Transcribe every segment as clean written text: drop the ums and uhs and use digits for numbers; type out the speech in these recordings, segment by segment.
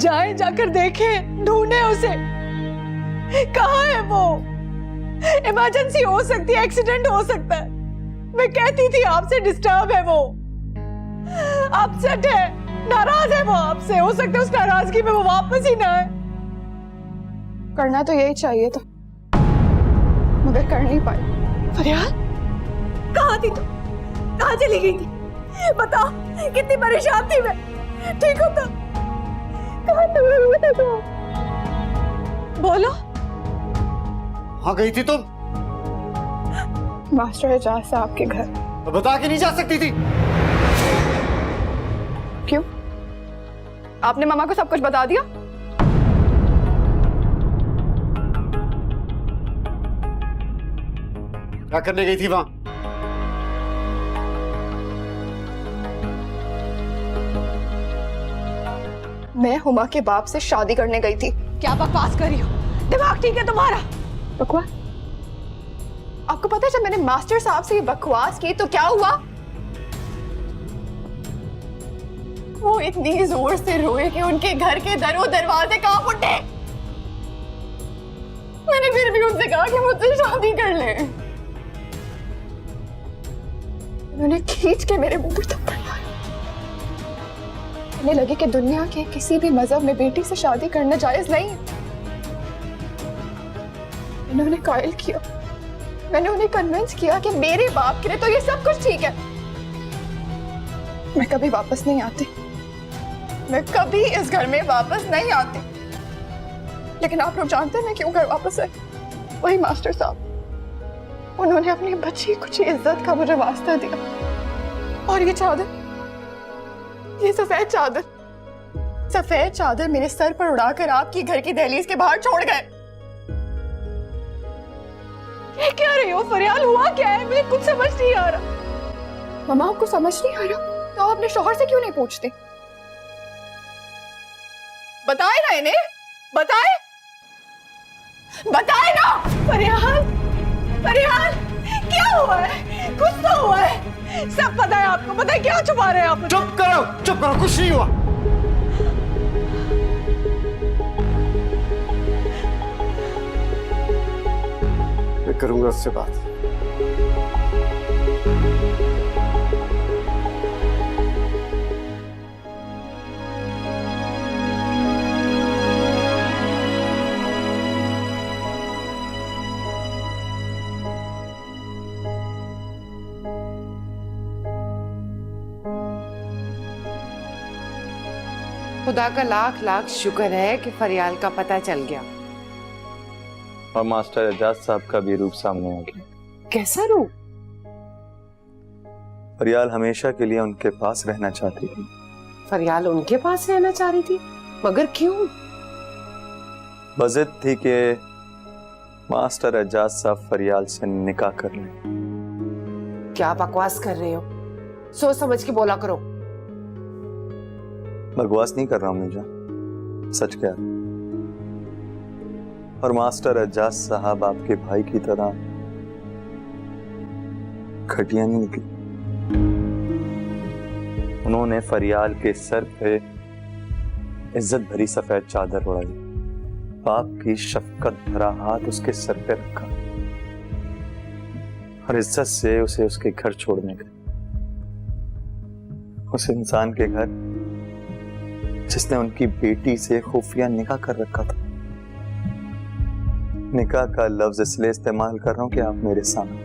जाए, जाकर देखें, ढूंढे उसे। कहाँ है वो? इमरजेंसी हो सकती है, एक्सीडेंट हो सकता है। मैं कहती थी आपसे डिस्टर्ब है वो, अपसेट है, नाराज है वो आपसे। हो सकता है उस नाराजगी में वो वापस ही ना आए। करना तो यही चाहिए था, मगर कर नहीं पाई। फरियाल, कहाँ थी तू? कहाँ चली गई थी? बता, कितनी परेशान थी मैं। ठीक हो तो? कहाँ तू? बोलो। कहाँ गई थी तुम? मास्टर एजाज साहब के घर। तो बता के नहीं जा सकती थी? क्यों? आपने मामा को सब कुछ बता दिया? क्या करने गई थी वहां? मैं हुमा के बाप से शादी करने गई थी। क्या बकवास कर रही हो? दिमाग ठीक है तुम्हारा? बकवास? आपको पता है जब मैंने मास्टर साहब से ये बकवास की तो क्या हुआ? वो इतनी जोर से रोए कि उनके घर के दरों दरवाजे कांप उठे। मैंने फिर भी उनसे कहा कि मुझसे शादी कर ले। उन्होंने खींच के मेरे मुंह पर थप्पड़ मारा। कहने लगे कि दुनिया के किसी भी मजहब में बेटी से शादी करना जायज नहीं है। मैंने उन्हें कायल किया। मैंने उन्हें कन्विंस किया कि मेरे बाप के लिए तो ये सब कुछ ठीक है। मैं कभी वापस नहीं आती। मैं कभी इस घर में वापस नहीं आती। लेकिन आप लोग जानते हैं मैं क्यों घर वापस आई? वही मास्टर साहब, उन्होंने अपनी बची कुछ इज्जत का मुझे वास्ता दिया। और ये चादर, ये सफेद चादर मेरे सर पर उड़ाकर आपकी घर की दहलीज के बाहर छोड़ गए। ये क्या रही हो फरियाल? हुआ क्या है? मुझे कुछ समझ नहीं आ रहा। मम्मा आपको समझ नहीं आ रहा तो आप अपने शौहर से क्यों नहीं पूछते? बताए ना इन्हें, बताए ना। फरियाल, फरियाल, क्या हुआ है? कुछ तो हुआ है। सब पता है आपको, पता है क्या छुपा रहे हैं आप? चुप करो, कुछ नहीं हुआ। मैं करूंगा उससे बात। खुदा का लाख लाख शुक्र है कि फरियाल का पता चल गया और मास्टर एजाज साहब का भी रूप सामने आ गया। कैसा रूप? फरियाल हमेशा के लिए उनके पास रहना चाहती थी। फरियाल उनके पास रहना चाह रही थी, मगर क्यों? बज़िद थी कि मास्टर एजाज साहब फरियाल से निकाह कर लें। क्या बकवास कर रहे हो? सोच समझ के बोला करो। बकवास नहीं कर रहा हूं मीजा, सच कह रहा। और मास्टर एजाज साहब आपके भाई की तरह घटिया नहीं निकली। उन्होंने फरियाल के सर पे इज्जत भरी सफेद चादर उड़ाई, बाप की शफकत भरा हाथ उसके सर पे रखा और इज्जत से उसे उसके घर छोड़ने गए। उस इंसान के घर जिसने उनकी बेटी से खुफिया निकाह कर रखा था। निकाह का लफ्ज इसलिए इस्तेमाल कर रहा हूं कि आप मेरे सामने,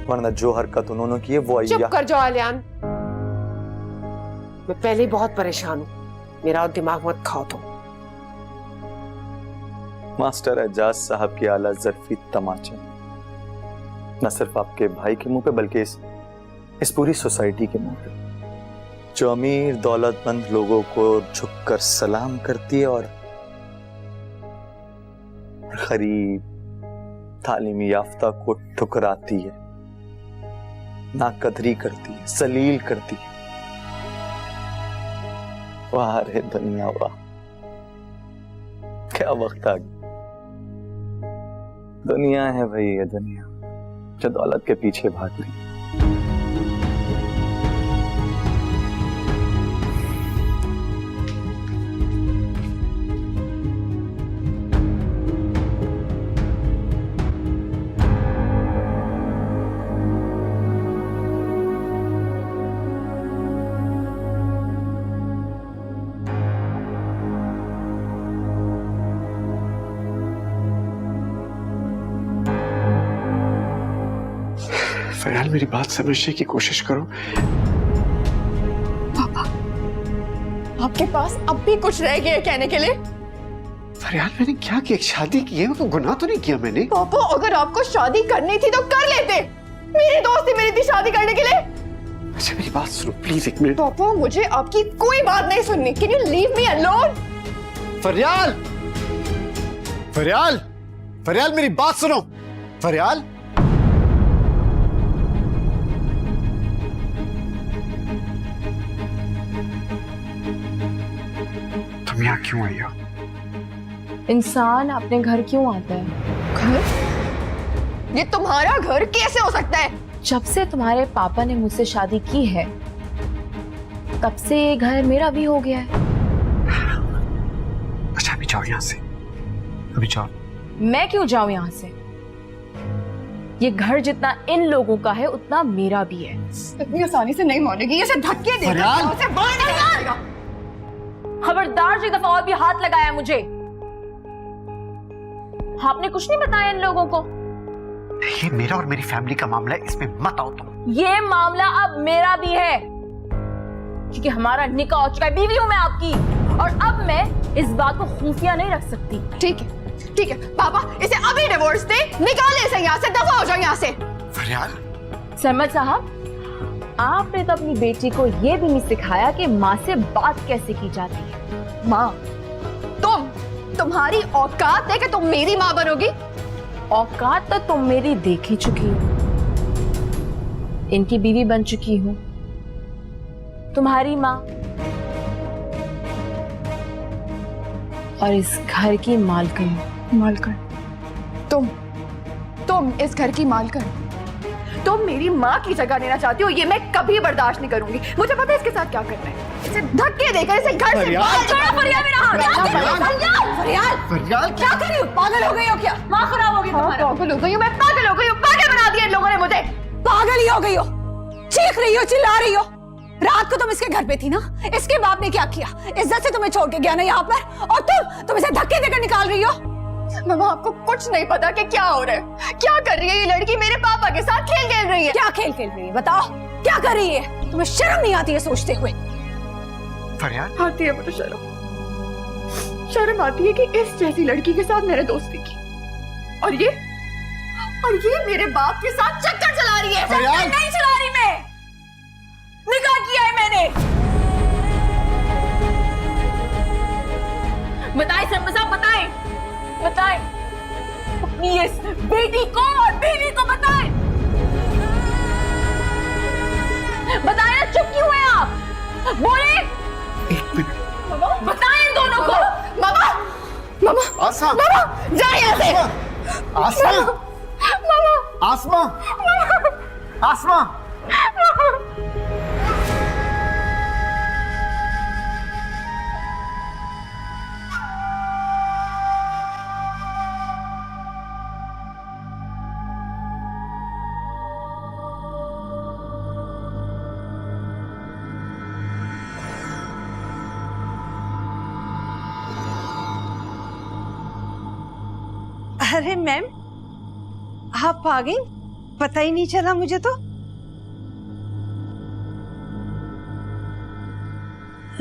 वरना जो हरकत उन्होंने की है वो चुप कर जाओ आलियान। मैं पहले ही बहुत परेशान हूं, मेरा दिमाग मत खाओ तुम। मास्टर एजाज साहब की आला ज़र्फी तमाचा न सिर्फ आपके भाई के मुंह पे बल्कि इस पूरी सोसाइटी के मुंह पे, जो अमीर दौलतमंद लोगों को झुककर सलाम करती है और गरीब तालीमी याफ्ता को ठुकराती है, नाकदरी करती है, सलील करती है। वाह रे दुनिया वाह, क्या वक्त आ गया। दुनिया है भाई, ये दुनिया जो दौलत के पीछे भाग रही है। फरियाल मेरी बात समझने की कोशिश करो। पापा, आपके पास अब भी कुछ रह गया है कहने के लिए? फरियाल मैंने क्या किया? शादी की है, कोई गुनाह तो नहीं किया मैंने। पापा अगर आपको शादी करनी थी तो कर लेते। मेरी दोस्त ही मेरी थी शादी करने के लिए। अच्छा मेरी बात सुनो प्लीज, एक मिनट। पापा मुझे आपकी कोई बात नहीं सुननी। Can you leave me alone? फरियाल, फरियाल, फरियाल मेरी बात सुनो। फरियाल, तुम यहाँ क्यों आई हो? इंसान अपने घर क्यों आता है? घर? ये तुम्हारा घर कैसे हो सकता है? जब से तुम्हारे पापा ने मुझसे शादी की है तब से ये घर मेरा भी हो गया है। अच्छा अभी जाओ यहाँ से, अभी जाओ। मैं क्यों जाऊं यहाँ से? ये घर जितना इन लोगों का है उतना मेरा भी है। इतनी आसानी से नहीं मानेगी। इसे धक्के देगा, फरियाल! उसे बाहर निकालेगा। खबरदार जो दफा और भी हाथ लगाया मुझे। आपने कुछ नहीं बताया इन लोगों को? ये मेरा और मेरी फैमिली का मामला है, इसमें मत आओ तुम। ये मामला अब मेरा भी है क्योंकि हमारा निकाह हो चुका है। बीवी हूं मैं आपकी और अब मैं इस बात को खुफिया नहीं रख सकती। ठीक है, ठीक है पापा, इसे अभी डिवोर्स दे, निकाले इसे यहाँ से, दफा हो जाओ यहाँ से। फरियाल, सरमद साहब, आपने तो अपनी बेटी को यह भी नहीं सिखाया कि माँ से बात कैसे की जाती है। माँ, तुम्हारी औकात है कि तुम मेरी माँ बनोगी? औकात तो तुम मेरी देख ही चुकी हो। इनकी बीवी बन चुकी हूं, तुम्हारी माँ और इस घर की मालकिन। मालकिन? तुम इस घर की मालकिन? तुम मेरी माँ की जगह लेना चाहती हो? ये मैं कभी बर्दाश्त नहीं करूंगी। मुझे पता है इसके साथ क्या करना है। इसे धक्के देकर इसे घर से बाहर छोड़ो फरियाल मेरा हाथ। फरियाल, फरियाल क्या कर रही हो? पागल हो गई हो क्या? माँ खराब हो गई तुम्हारा। पागल हो गई हूँ मैं, पागल हो गई हूँ। पागल बना दिया इन लोगों ने मुझे। पागल ही हो गई हो, चीख रही हो, चिल्ला रही हो। रात को तुम इसके घर पे थी ना? इसके बाप ने क्या किया? इज्जत से तुम्हें छोड़ के गया ना यहाँ पर, और तुम इसे धक्के देकर निकाल रही हो। मामा आपको कुछ नहीं पता कि क्या हो रहा है। क्या कर रही है ये लड़की? मेरे पापा के साथ खेल खेल रही है। क्या खेल खेल रही है? बताओ क्या कर रही है? तुम्हें शर्म नहीं आती है सोचते हुए? फरियाल, आती है मुझे शर्म। शर्म आती है कि इस जैसी लड़की के साथ मैंने दोस्ती की और ये मेरे बाप के साथ चक्कर चला रही है। फरियाल! नहीं चला रही मैं, निकाह किया है मैंने। बताएं सरमद साहब, बताएं बताएं अपनी इस बेटी को और बीवी को बताएं। बताएं ना, चुप क्यों हैं आप? बोले। एक मिनट। बताएं इन दोनों को। मामा, आसमा, मामा जा यहाँ से। आसमा, मामा, आसमा, आसमा। अरे मैम, आप आ गई, पता ही नहीं चला मुझे तो।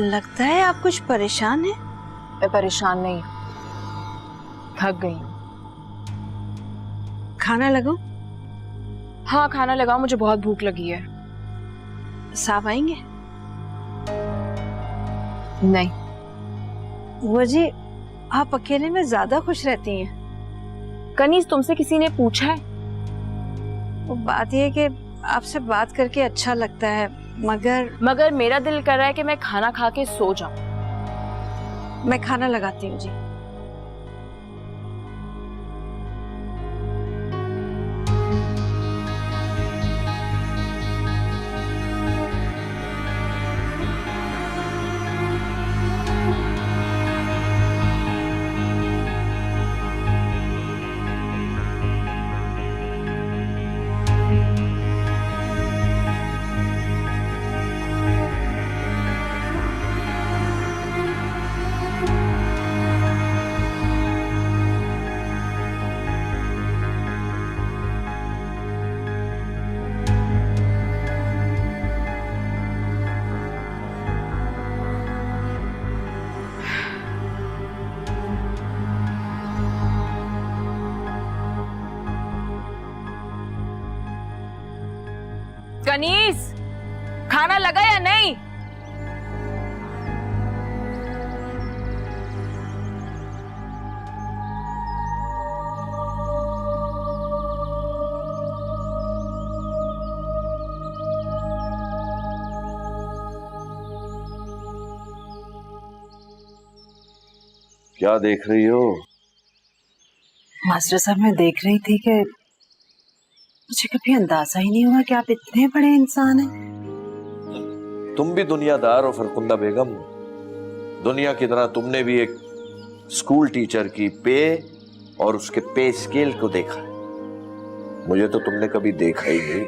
लगता है आप कुछ परेशान हैं। मैं परेशान नहीं, थक गई हूँ। खाना लगाऊं? हाँ खाना लगाओ, मुझे बहुत भूख लगी है। साहब आएंगे? नहीं। वो जी, आप अकेले में ज्यादा खुश रहती हैं। कनीज, तुमसे किसी ने पूछा है? वो बात ये है कि आपसे बात करके अच्छा लगता है, मगर मेरा दिल कर रहा है कि मैं खाना खा के सो जाऊं। मैं खाना लगाती हूँ जी। कनीज, खाना लगा या नहीं? क्या देख रही हो? मास्टर साहब, मैं देख रही थी कि मुझे कभी अंदाजा ही नहीं हुआ कि आप इतने बड़े इंसान हैं। तुम भी दुनियादार हो फरकुंदा बेगम। दुनिया की तरह तुमने भी एक स्कूल टीचर की पे और उसके पे स्केल को देखा है। मुझे तो तुमने कभी देखा ही नहीं,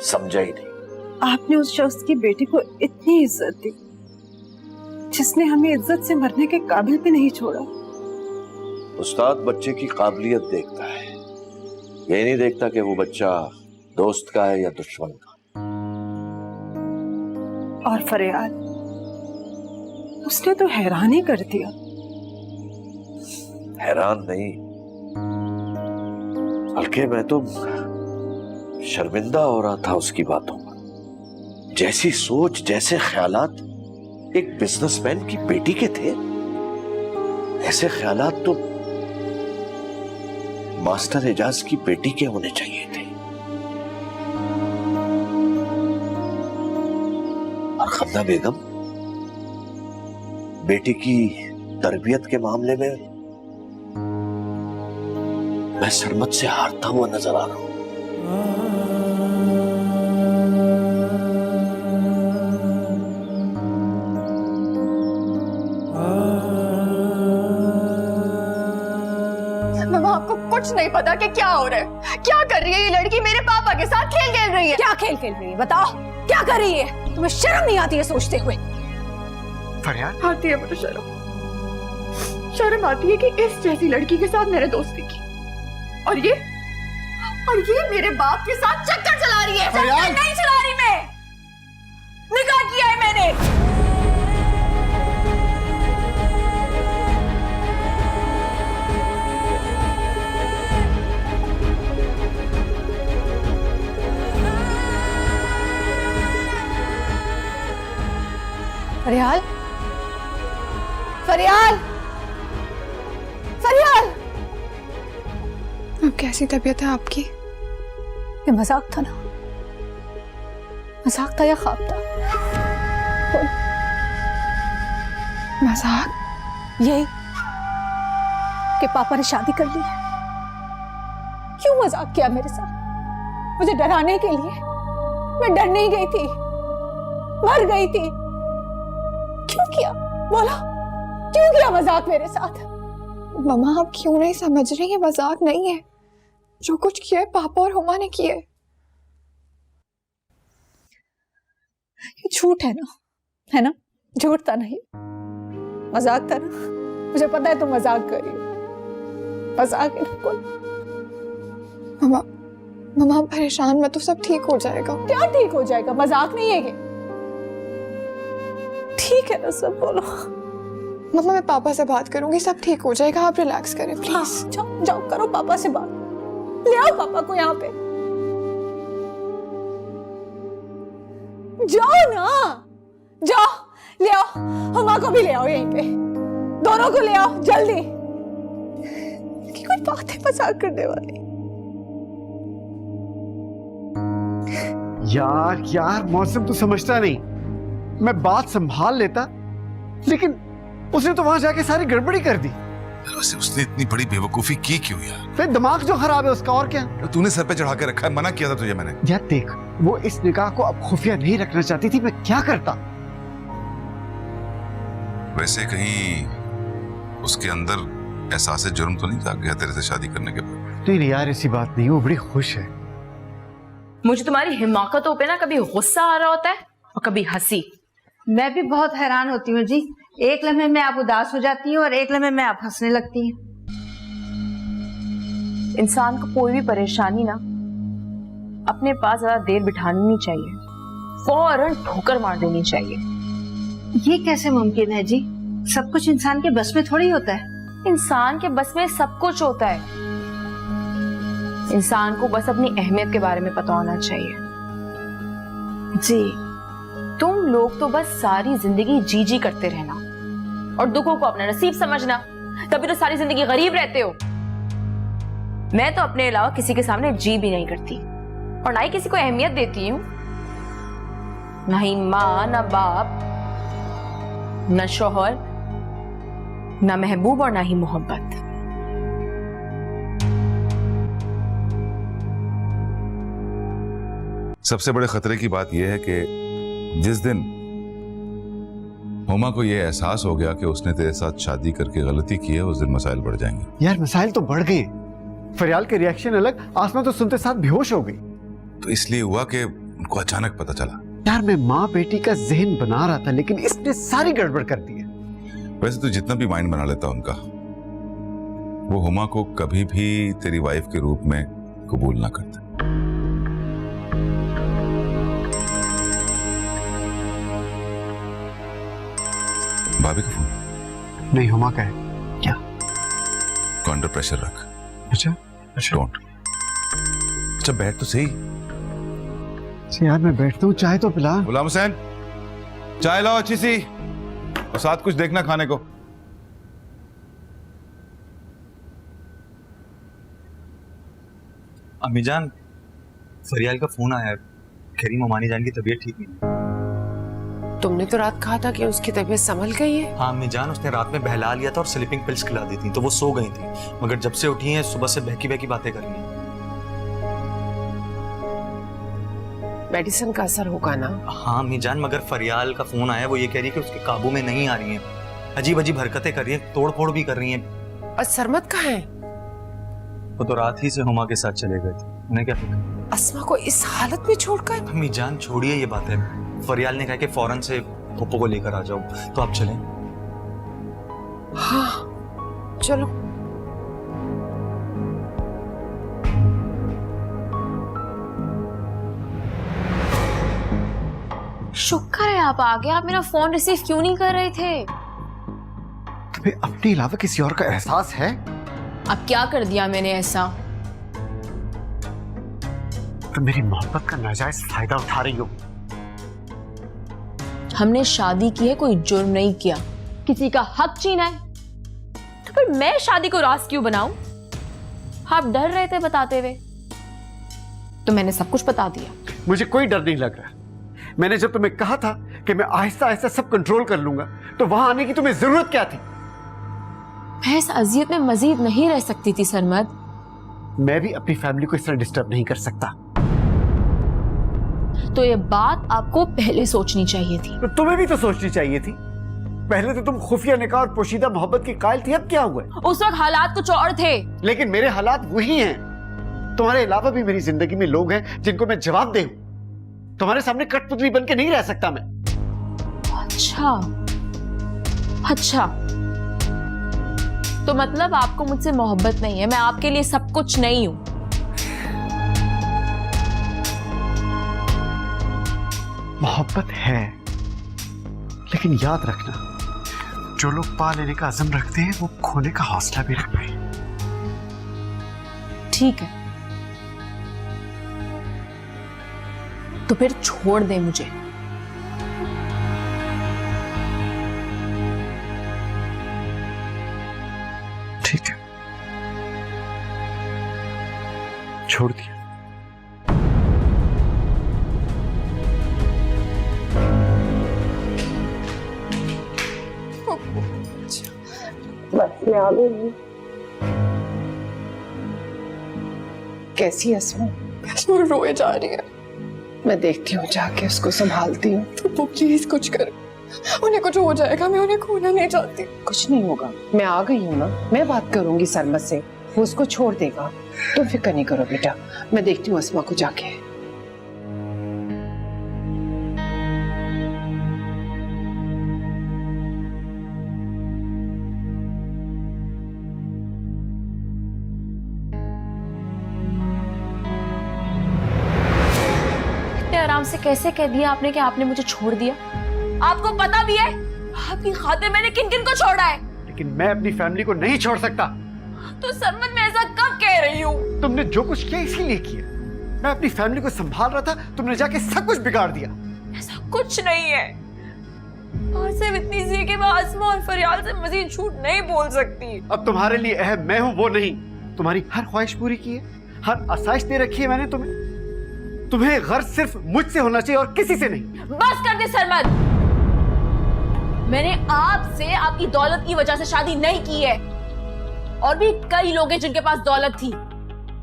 समझा ही नहीं। आपने उस शख्स की बेटी को इतनी इज्जत दी जिसने हमें इज्जत से मरने के काबिल भी नहीं छोड़ा। उस्ताद बच्चे की काबिलियत देखता है, ये नहीं देखता कि वो बच्चा दोस्त का है या दुश्मन का। और फरियाल, उसने तो हैरान ही कर दिया। हैरान नहीं, बल्कि मैं तो शर्मिंदा हो रहा था उसकी बातों पर। जैसी सोच, जैसे ख्यालात एक बिजनेसमैन की बेटी के थे, ऐसे ख्यालात तो मास्टर एजाज की बेटी के होने चाहिए थे। और खन्ना बेगम, बेटी की तरबियत के मामले में मैं सरमत से हारता हुआ नजर आ रहा हूं। आपको कुछ नहीं पता कि क्या हो रहा है। क्या कर रही है ये लड़की? मेरे पापा के साथ खेल खेल रही है। क्या खेल खेल रही है? बताओ, क्या कर रही है? तुम्हें शर्म नहीं आती है सोचते हुए? फरियाल, आती है मुझे शर्म। शर्म आती है कि इस जैसी लड़की के साथ मैंने दोस्ती की, और ये मेरे बाप के साथ चक्कर चला रही है। चक्कर नहीं चला रही मैं, निकाह किया है मैंने। फरियाल, फरियाल, फरियाल, अब कैसी तबीयत है आपकी? ये मजाक था ना? मजाक था या ख्वाब था? मजाक? यही कि पापा ने शादी कर ली है। क्यों मजाक किया मेरे साथ? मुझे डराने के लिए? मैं डर नहीं गई थी, मर गई थी। क्यों किया? बोलो, क्यों किया मजाक मेरे साथ? मम्मा, आप क्यों नहीं समझ रही? है मजाक नहीं है। जो कुछ किया है पापा और हुमा ने किया है। ये झूठ है ना? है ना? झूठ था नहीं, मजाक था ना? मुझे पता है तुम मजाक कर रही हो। मजाक है बिल्कुल। मम्मा आप परेशान मत हो, सब ठीक हो जाएगा। क्या ठीक हो जाएगा? मजाक नहीं है ये। ठीक है ना सब? बोलो। मम्मा मैं पापा से बात करूंगी, सब ठीक हो जाएगा। आप रिलैक्स करें प्लीज। हाँ, जाओ जाओ, करो पापा से बात। ले आओ पापा को यहाँ पे। जाओ ना, जाओ ले आओ। हुमा को भी ले आओ यहीं पे। दोनों को ले आओ जल्दी। कि कोई बात है मजाक करने वाली? यार मौसम तो समझता नहीं। मैं बात संभाल लेता, लेकिन उसने तो वहां जाके सारी गड़बड़ी कर दी। वैसे उसने इतनी बड़ी बेवकूफी की क्यों यार? फिर दिमाग जो खराब है उसका, और क्या। तूने सर पे चढ़ा के रखा है, मना किया था तुझे मैंने। यार देख, वो इस निकाह को अब खुफिया नहीं रखना चाहती थी, मैं क्या करता। वैसे कहीं उसके अंदर एहसास जुर्म तो नहीं जाग गया तेरे से शादी करने के बाद? नहीं यार, ऐसी बात नहीं, वो बड़ी खुश है। मुझे तुम्हारी हिमाकतों पे ना कभी गुस्सा आ रहा होता है और कभी हंसी। मैं भी बहुत हैरान होती हूँ जी। एक लम्हे में आप उदास हो जाती हैं और एक लम्हे में आप हंसने लगती हैं। इंसान को कोई भी परेशानी ना अपने पास ज्यादा देर बिठानी नहीं चाहिए, फौरन ठोकर मार देनी चाहिए। ये कैसे मुमकिन है जी? सब कुछ इंसान के बस में थोड़ी होता है। इंसान के बस में सब कुछ होता है। इंसान को बस अपनी अहमियत के बारे में पता होना चाहिए। जी, तुम लोग तो बस सारी जिंदगी जी जी करते रहना और दुखों को अपना नसीब समझना, तभी तो सारी जिंदगी गरीब रहते हो। मैं तो अपने अलावा किसी के सामने जी भी नहीं करती और ना ही किसी को अहमियत देती हूँ, ना ही माँ, ना बाप, ना शौहर, ना महबूब और ना ही मोहब्बत। सबसे बड़े खतरे की बात यह है कि जिस दिन हुमा को यह एहसास हो गया कि उसने तेरे साथ शादी करके गलती की है, उस दिन मसाइल बढ़ जाएंगे। यार मसाइल तो बढ़ गए, फरियाल के रिएक्शन अलग, आसमा तो सुनते साथ बेहोश हो गई। तो इसलिए हुआ कि उनको अचानक पता चला। यार मैं माँ बेटी का जहन बना रहा था, लेकिन इसने सारी गड़बड़ कर दी है। वैसे तो जितना भी माइंड बना लेता उनका, वो हुमा को कभी भी तेरी वाइफ के रूप में कबूल ना करते। भाभी का फोन? नहीं, हुमा का है। क्या? अंडर प्रेशर रख। अच्छा डोंट। अच्छा बैठ तो सही। यार मैं बैठता हूँ, चाय तो पिला। गुलाम हुसैन, चाय लाओ अच्छी सी, और साथ कुछ देखना खाने को। अम्मीजान, फरियाल का फोन आया है, खैरी ममानी जान की तबीयत ठीक नहीं। तुमने तो रात कहा था कि उसकी तबीयत संभल गई है। हाँ अम्मीजान, उसने रात में बहला लिया था और स्लीपिंग पिल्स खिला दी थी, तो वो सो गई थी, मगर जब से उठी हैं सुबह से बहकी बहकी बातें कर रही हैं। मेडिसिन का असर होगा ना? हाँ अम्मीजान, मगर फरियाल का फोन आया, वो ये कह रही है कि उसके काबू में नहीं आ रही हैं, अजीब अजीब हरकतें कर रही हैं, तोड़ फोड़ भी कर रही हैं। और सरमत कहाँ है? वो तो रात ही से हुमा के साथ चले गए थे, उन्हें क्या पता। अस्मा को इस हालत में छोड़कर? अम्मीजान छोड़िए ये बातें, फरियाल ने कहा कि फौरन से पप्पू को लेकर आ जाओ, तो आप चलें। हाँ चलो। शुक्र है आप आ गए। आप मेरा फोन रिसीव क्यों नहीं कर रहे थे? तुम्हें अपने अलावा किसी और का एहसास है? अब क्या कर दिया मैंने ऐसा? तुम मेरी मोहब्बत का नाजायज फायदा उठा रही हो। हमने शादी की है, कोई जुर्म नहीं किया, किसी का हक छीना है, तो फिर मैं शादी को राज क्यों बनाऊं? आप डर रहे थे बताते हुए, तो मैंने सब कुछ बता दिया। मुझे कोई डर नहीं लग रहा। मैंने जब तुम्हें कहा था कि मैं आहिस्ता आहिस्ता सब कंट्रोल कर लूंगा, तो वहां आने की तुम्हें जरूरत क्या थी? मैं इस अजियत में मजीद नहीं रह सकती थी सरमद। मैं भी अपनी फैमिली को इस तरह डिस्टर्ब नहीं कर सकता। तो ये बात आपको पहले सोचनी चाहिए थी। तो तुम्हें भी तो सोचनी चाहिए थी। पहले तो तुम खुफिया निकाह और पोशीदा मोहब्बत की कायल थी, अब क्या हुआ? उस वक्त हालात कुछ और थे। लेकिन मेरे हालात वही हैं। तुम्हारे अलावा भी मेरी जिंदगी में लोग हैं जिनको मैं जवाब दे। तुम्हारे सामने कठपुतली बन के नहीं रह सकता मैं। अच्छा अच्छा, तो मतलब आपको मुझसे मोहब्बत नहीं है, मैं आपके लिए सब कुछ नहीं हूं। मोहब्बत है, लेकिन याद रखना, जो लोग पा लेने का अज़म रखते हैं वो खोने का हौसला भी रखते हैं। ठीक है, तो फिर छोड़ दे मुझे। ठीक है, छोड़ दिया। बस मैं आ गई। कैसी अस्मा? वो रोए जा रही है। मैं देखती हूँ, जाके उसको संभालती हूँ। तो वो प्लीज कुछ करो, उन्हें कुछ हो जाएगा, मैं उन्हें खोना नहीं चाहती। कुछ नहीं होगा, मैं आ गई हूँ ना, मैं बात करूंगी सरमत से, वो उसको छोड़ देगा। तुम फिक्र नहीं करो बेटा, मैं देखती हूँ अस्मा को जाके। आराम से कैसे कह दिया आपने कि आपने मुझे छोड़ दिया? आपको पता भी है आपकी खातिर मैंने किन किन को छोड़ा है? लेकिन मैं अपनी फैमिली को नहीं छोड़ सकता। तो सरमद मैं ऐसा कब कह रही हूँ? तुमने जो कुछ किया इसीलिए किया। मैं अपनी फैमिली को संभाल रहा था, तुमने जाके सब कुछ बिगाड़ दिया। ऐसा कुछ नहीं है। सिर्फ इतनी सी कि मैं आसमा और फरियाल से मजीद झूठ नहीं बोल सकती। अब तुम्हारे लिए अहम मैं हूं, वो नहीं। तुम्हारी हर ख्वाहिश पूरी की है, हर आसाइश दे रखी है मैंने तुम्हें। तुम्हें गर्ज सिर्फ मुझसे होना चाहिए और किसी से नहीं। बस कर दे सरमद। मैंने आपसे आपकी दौलत की वजह से शादी नहीं की है। और भी कई लोग हैं जिनके पास दौलत थी,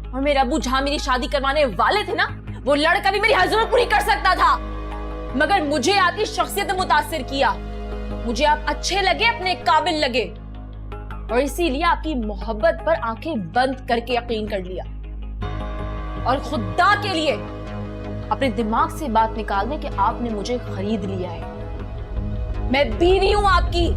और मेरे अबू जहां मेरी शादी करवाने वाले थे ना, वो लड़का भी मेरी हर जरूरत पूरी कर सकता था। मगर मुझे आपकी शख्सियत ने मुतासिर किया। मुझे आप अच्छे लगे, अपने काबिल लगे, और इसीलिए आपकी मोहब्बत पर आंखें बंद करके यकीन कर लिया। और खुदा के लिए अपने दिमाग से बात निकाल दें कि आपने मुझे खरीद लिया है। मैं बीवी हूं आपकी।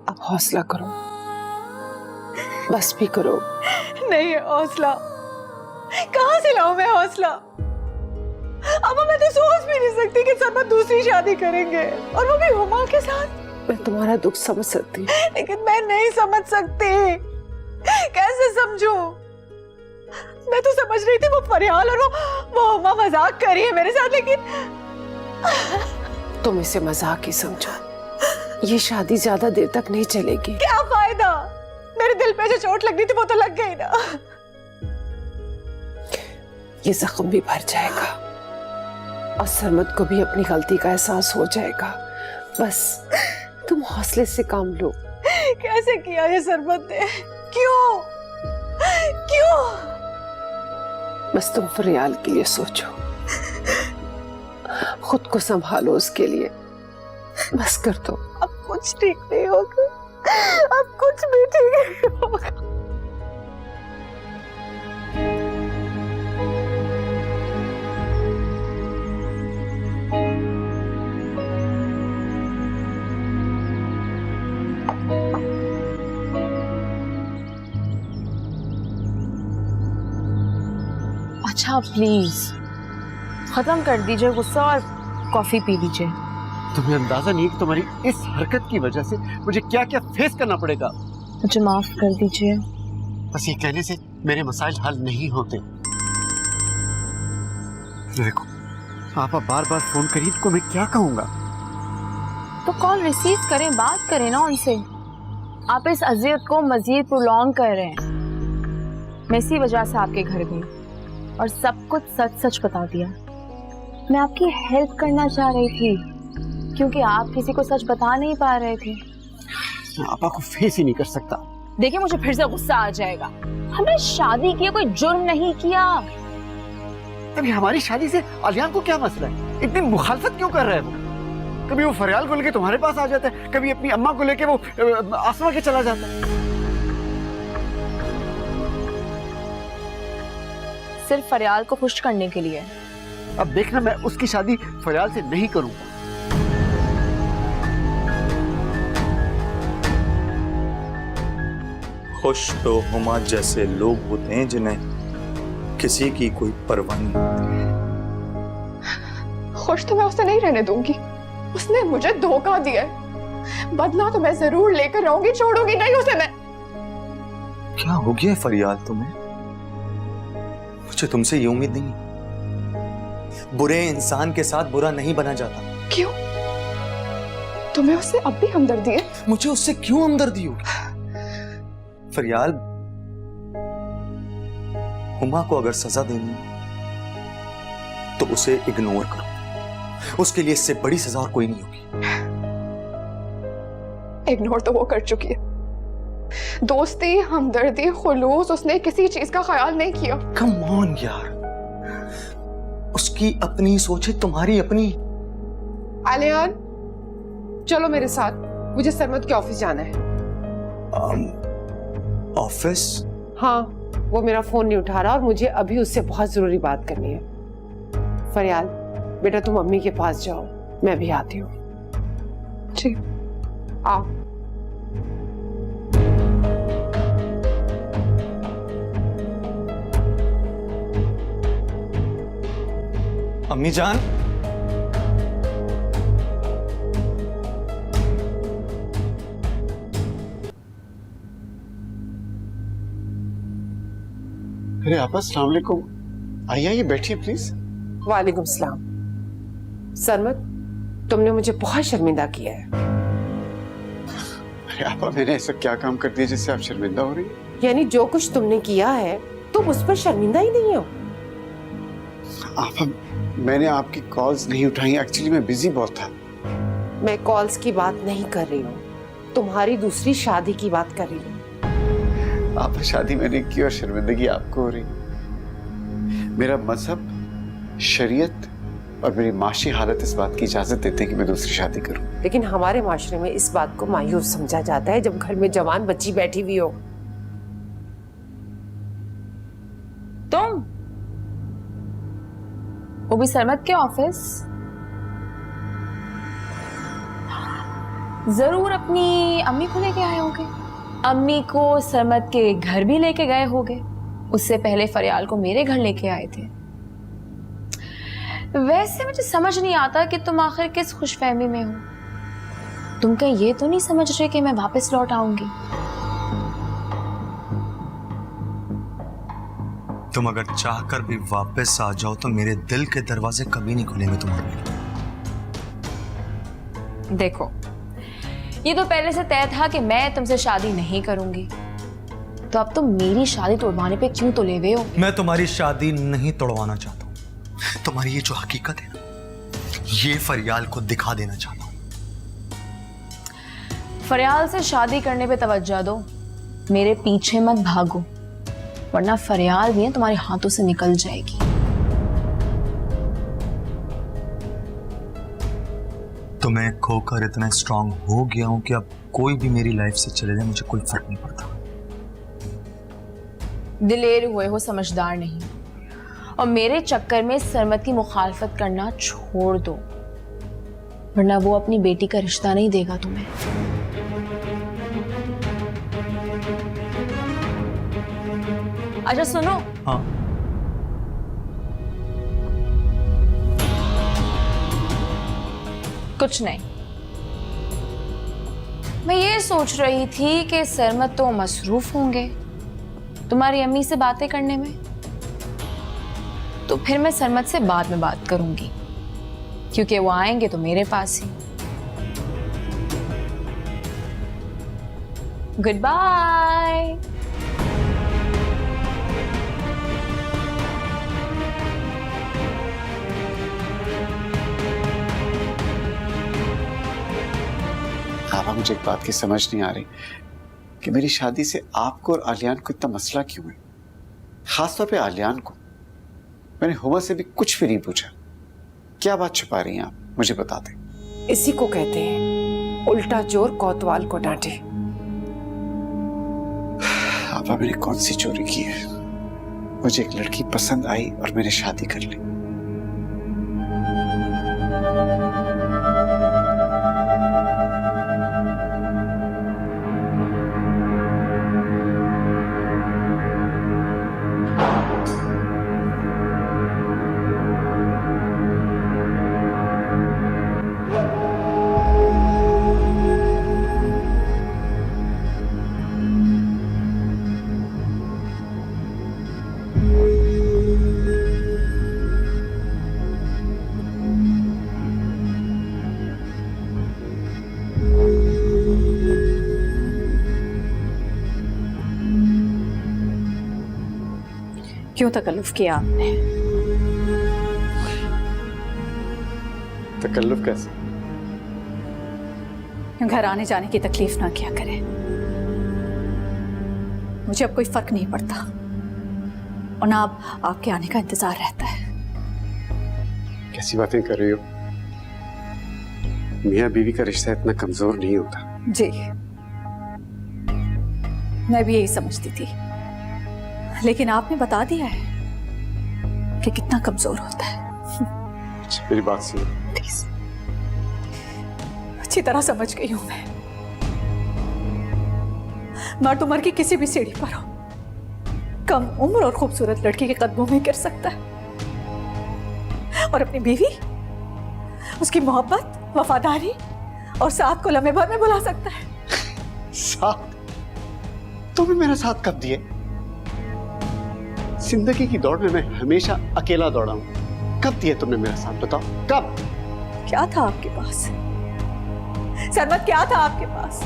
अब हौसला करो, बस भी करो। नहीं हौसला, कहां से लाऊं मैं हौसला? अब मैं तो सोच भी नहीं सकती कि सरमद दूसरी शादी करेंगे, और वो भी हुमा के साथ। मैं तुम्हारा दुख समझ सकती हूँ, लेकिन मैं नहीं समझ सकती। कैसे समझूं? मैं तो समझ रही थी वो फरियाल और वो हुमा मजाक कर रही है मेरे साथ, लेकिन तुम इसे मजाक ही समझो। ये शादी ज्यादा देर तक नहीं चलेगी। क्या फायदा? मेरे दिल पे जो चोट लग रही थी वो तो लग गई ना। ये जख्म भी भर जाएगा और सरमद को भी अपनी गलती का एहसास हो जाएगा। बस तुम हौसले से काम लो। कैसे किया ये सरमद ने? क्यों? क्यों? बस तुम फरियाल के लिए सोचो, खुद को संभालो उसके लिए। बस कर दो। अब कुछ ठीक नहीं होगा, अब कुछ भी ठीक नहीं होगा। अच्छा प्लीज खत्म कर दीजिए गुस्सा और कॉफी पी लीजिए। तुम्हें अंदाजा नहीं कि तुम्हारी इस हरकत की वजह से मुझे क्या क्या फेस करना पड़ेगा। मुझे माफ कर दीजिए। बस ये कहने से मेरे मसाइल हल नहीं होते। देखो, आप बार बार फोन करिए तो मैं क्या कहूंगा? तो कॉल रिसीव करें, बात करें ना उनसे। आप इस अजियत को मजीद प्रोलॉन्ग कर रहे हैं। मैं इसी वजह से आपके घर गई और सब कुछ सच सच बता दिया। मैं आपकी हेल्प करना चाह रही थी क्योंकि आप किसी को सच बता नहीं पा रहे थे। आपा को फेस ही नहीं कर सकता। देखिए, मुझे फिर से गुस्सा आ जाएगा। हमने शादी की, कोई जुर्म नहीं किया। तभी हमारी शादी से आलियान को क्या मसला है? इतनी मुखालफत क्यों कर रहा है वो? कभी वो फरियाल को लेके तुम्हारे पास आ जाता है, कभी अपनी अम्मा को लेके वो आसमा के चला जाता है। सिर्फ फरियाल को खुश करने के लिए। अब देखना, मैं उसकी शादी फरियाल से नहीं करूंगा। खुश तो हुमा जैसे लोग होते हैं जिन्हें किसी की कोई परवाह नहीं होती। खुश तो मैं उससे नहीं रहने दूंगी। उसने मुझे धोखा दिया है। बदला तो मैं जरूर लेकर रहूंगी, छोड़ूंगी नहीं उसे मैं। क्या हो गया फरियाल तुम्हें? मुझे तुमसे ये उम्मीद नहीं। बुरे इंसान के साथ बुरा नहीं बना जाता। क्यों? तुम्हें उससे अब भी हमदर्दी है? मुझे उससे क्यों हमदर्दी होगी? फरियाल, हुमा को अगर सजा देनी है तो उसे इग्नोर करो। उसके लिए इससे बड़ी सजा और कोई नहीं होगी। इग्नोर तो वो कर चुकी है। दोस्ती, हमदर्दी, खुलूस, उसने किसी चीज का ख्याल नहीं किया। कम ऑन यार, उसकी अपनी सोच है, तुम्हारी अपनी। आलियान, चलो मेरे साथ, मुझे सरमद के ऑफिस जाना है। ऑफिस? हाँ, वो मेरा फोन नहीं उठा रहा और मुझे अभी उससे बहुत जरूरी बात करनी है। फरियाल, बेटा तुम मम्मी के पास जाओ, मैं भी आती हूँ। जी। आओ। अम्मी जान, अरे आपा, अस्सलाम वालेकुम। आइए आइए, बैठिए प्लीज। वालेकुम सलाम। सरमत, तुमने मुझे बहुत शर्मिंदा किया है। अरे आपा, मैंने ऐसा क्या काम कर दिया जिससे आप शर्मिंदा हो रही हैं? यानी जो कुछ तुमने किया है तुम उस पर शर्मिंदा ही नहीं हो। आपा, मैंने आपकी कॉल्स नहीं उठाई, एक्चुअली मैं बिजी बहुत था। मैं कॉल्स की बात नहीं कर रही हूँ, तुम्हारी दूसरी शादी की बात कर रही हूँ। आपा, शादी मैंने की और शर्मिंदगी आपको हो रही। मेरा मजहब, शरीयत और मेरी माशी हालत इस बात की इजाजत देते हैं कि मैं दूसरी शादी करूं। लेकिन हमारे माशरे में इस बात को मायूस समझा जाता है जब घर में जवान बच्ची बैठी हुई हो। तुम वो भी सरमत के ऑफिस, जरूर अपनी अम्मी को लेके आए होंगे। अम्मी को सरमत के घर भी लेके गए होंगे, उससे पहले फरियाल को मेरे घर लेके आए थे। वैसे मुझे समझ नहीं आता कि तुम आखिर किस खुशफहमी में हो। तुम कहीं ये तो नहीं समझ रहे कि मैं वापस लौट आऊंगी? तुम अगर चाहकर भी वापस आ जाओ तो मेरे दिल के दरवाजे कभी नहीं खुलेंगे तुम्हारे लिए। देखो, ये तो पहले से तय था कि मैं तुमसे शादी नहीं करूंगी, तो अब तुम मेरी शादी तोड़वाने पे क्यों तुले हुए हो? मैं तुम्हारी शादी नहीं तोड़वाना चाहता हूँ। तुम्हारी ये जो हकीकत है ना, ये फरियाल को दिखा देना चाहता हूँ। फरियाल से शादी करने पे तवज्जो दो, मेरे पीछे मत भागो, वरना फरियाल भी तुम्हारे हाथों से निकल जाएगी। तो मैं खोकर इतना स्ट्रांग हो गया हूं कि अब कोई भी मेरी लाइफ से चले जाए मुझे कोई फर्क नहीं पड़ता। दिलेर हुए हो, समझदार नहीं, और मेरे चक्कर में सरमत की मुखालफत करना छोड़ दो, वरना वो अपनी बेटी का रिश्ता नहीं देगा तुम्हें। अच्छा सुनो। हाँ, कुछ नहीं, मैं ये सोच रही थी कि सरमत तो मसरूफ होंगे तुम्हारी अम्मी से बातें करने में, तो फिर मैं सरमत से बाद में बात करूंगी, क्योंकि वो आएंगे तो मेरे पास ही। Good bye. आपा, मुझे एक बात की समझ नहीं आ रही कि मेरी शादी से आपको और आलियान को इतना मसला क्यों है, खासतौर पे आलियान को। मैंने हुमा से भी कुछ भी नहीं पूछा। क्या बात छुपा रही हैं आप, मुझे बता दें। इसी को कहते हैं उल्टा चोर कोतवाल को डांटे। आपा, मैंने कौन सी चोरी की है? मुझे एक लड़की पसंद आई और मैंने शादी कर ली। क्यों तकल्लुफ किया आपने? तकल्लुफ कैसे? घर आने जाने की तकलीफ ना किया करें। मुझे अब कोई फर्क नहीं पड़ता, और ना अब आपके आने का इंतजार रहता है। कैसी बातें कर रही हो? मियाँ बीवी का रिश्ता इतना कमजोर नहीं होता। जी, मैं भी यही समझती थी, लेकिन आपने बता दिया है कि कितना कमजोर होता है। मेरी बात सुनो। प्लीज, अच्छी तरह समझ गई हूं मैं। मर्द उम्र की किसी भी सीढ़ी पर हो, कम उम्र और खूबसूरत लड़की के कदमों में गिर सकता है और अपनी बीवी, उसकी मोहब्बत, वफादारी और साथ को लम्हे भर में बुला सकता है। साथ? तुमने मेरा साथ कब दिए? जिंदगी की दौड़ में मैं हमेशा अकेला दौड़ा हूं। कब दिए तुमने मेरा साथ, बताओ कब? क्या था आपके पास सरमत, क्या था आपके पास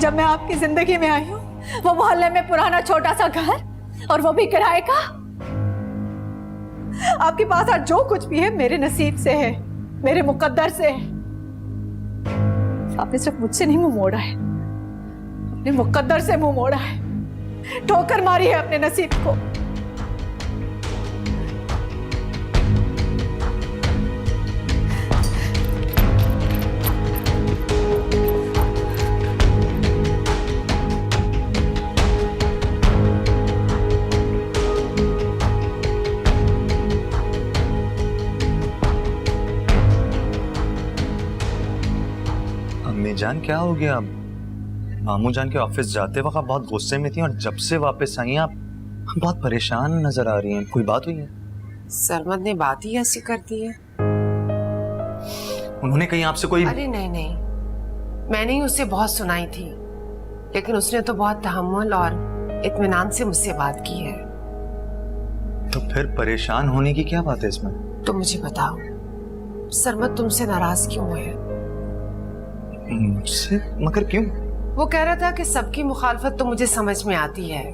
जब मैं आपकी जिंदगी में आई हूं? वो मोहल्ले में पुराना छोटा सा घर, और वो भी किराए का। आपके पास आज जो कुछ भी है मेरे नसीब से है, मेरे मुकद्दर से है। आपने सिर्फ मुझसे नहीं मुंह मोड़ा है, अपने मुकद्दर से मुंह मोड़ा है, ठोकर मारी है अपने नसीब को। अम्मी जान क्या हो गया? मामू जान के ऑफिस जाते वक्त आप बहुत गुस्से में थी और जब से वापस आई आप बहुत परेशान नजर आ रही हैं। कोई बात हुई है? सरमद ने बात ही ऐसी कर दी है। उन्होंने कहीं आपसे कोई? अरे नहीं नहीं, मैंने ही उसे बहुत सुनाई थी, लेकिन उसने तो बहुत तहम्मुल और इत्मीनान से मुझसे बात की है। तो फिर परेशान होने की क्या बात है इसमें? तो मुझे बताओ, सरमद तुमसे नाराज क्यों है? मुझसे? मगर क्यों? वो कह रहा था कि सबकी मुखालफत तो मुझे समझ में आती है,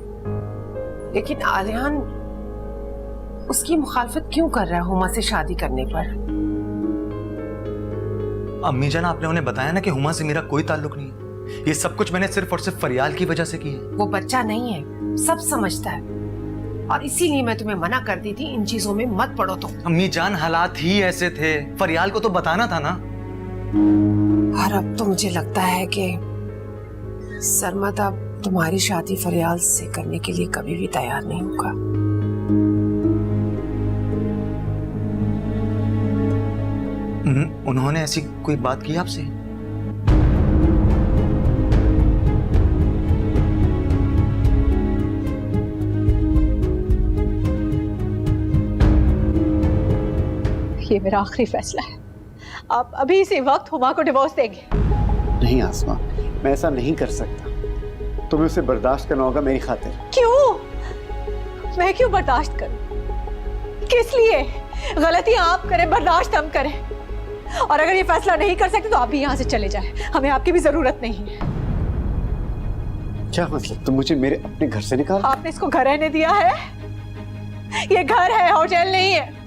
लेकिन आलियान उसकी मुखालफत क्यों कर रहा है हुमा से शादी करने पर? अम्मी जान, आपने उन्हें बताया ना कि हुमा से मेरा कोई ताल्लुक नहीं है। ये सब कुछ मैंने सिर्फ और सिर्फ फरियाल की वजह से की है। वो बच्चा नहीं है, सब समझता है, और इसीलिए मैं तुम्हें मना करती थी इन चीजों में मत पड़ो तुम। अम्मी जान, हालात ही ऐसे थे, फरियाल को तो बताना था ना। और अब तो मुझे लगता है कि सरमद अब तुम्हारी शादी फरियाल से करने के लिए कभी भी तैयार नहीं होगा। उन्होंने ऐसी कोई बात की आपसे? ये मेरा आखिरी फैसला है। आप अभी इसी वक्त हुमा को डिवोर्स देंगे? नहीं आसमा, मैं ऐसा नहीं कर सकता। तुम्हें उसे बर्दाश्त करना होगा मेरी खातिर। क्यों? मैं क्यों बर्दाश्त करूं? किस लिए? गलतियां आप करें, बर्दाश्त हम करें। और अगर ये फैसला नहीं कर सकते तो आप भी यहां से चले जाएं, हमें आपकी भी जरूरत नहीं है। क्या मतलब? तुम मुझे मेरे अपने घर से निकाल? आपने इसको घर रहने दिया है? ये घर है, होटल नहीं है।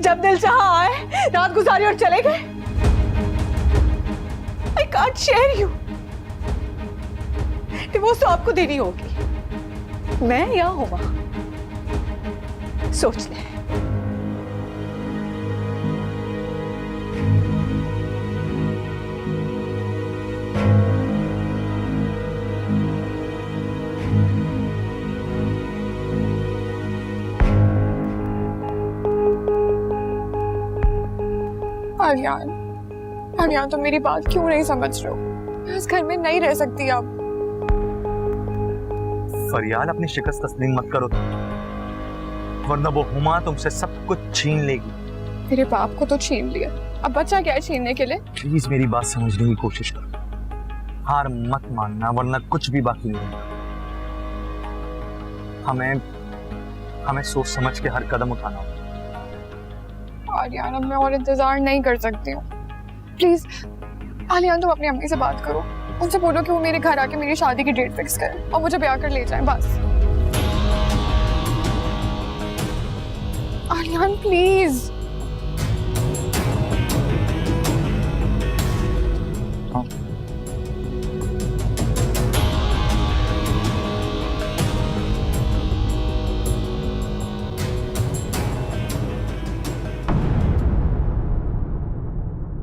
जब दिल चाहा आए, रात गुजारी और चले गए। I can't share you। Divorce तो आपको देनी होगी, मैं या हुमा, सोच ले। आलियान तो मेरी बात क्यों नहीं समझ रहे हो? मैं इस घर में नहीं रह सकती अब। फरियाल, अपनी शिकस्त तस्लीम मत करो, वरना वो हुमा तुमसे सब कुछ छीन लेगी। मेरे बाप को तो छीन लिया, अब बचा क्या है छीनने के लिए? प्लीज मेरी बात समझने की कोशिश करो। हार मत मानना, वरना कुछ भी बाकी नहीं रहेगा। हमें सोच समझ के हर कदम उठाना होगा। आलियान, अब मैं और इंतजार नहीं कर सकती हूँ। प्लीज आलियान, तुम अपनी अम्मी से बात करो, उनसे बोलो कि वो मेरे घर आके मेरी शादी की डेट फिक्स करें और मुझे ब्याह कर ले जाएं, बस। आलियान प्लीज।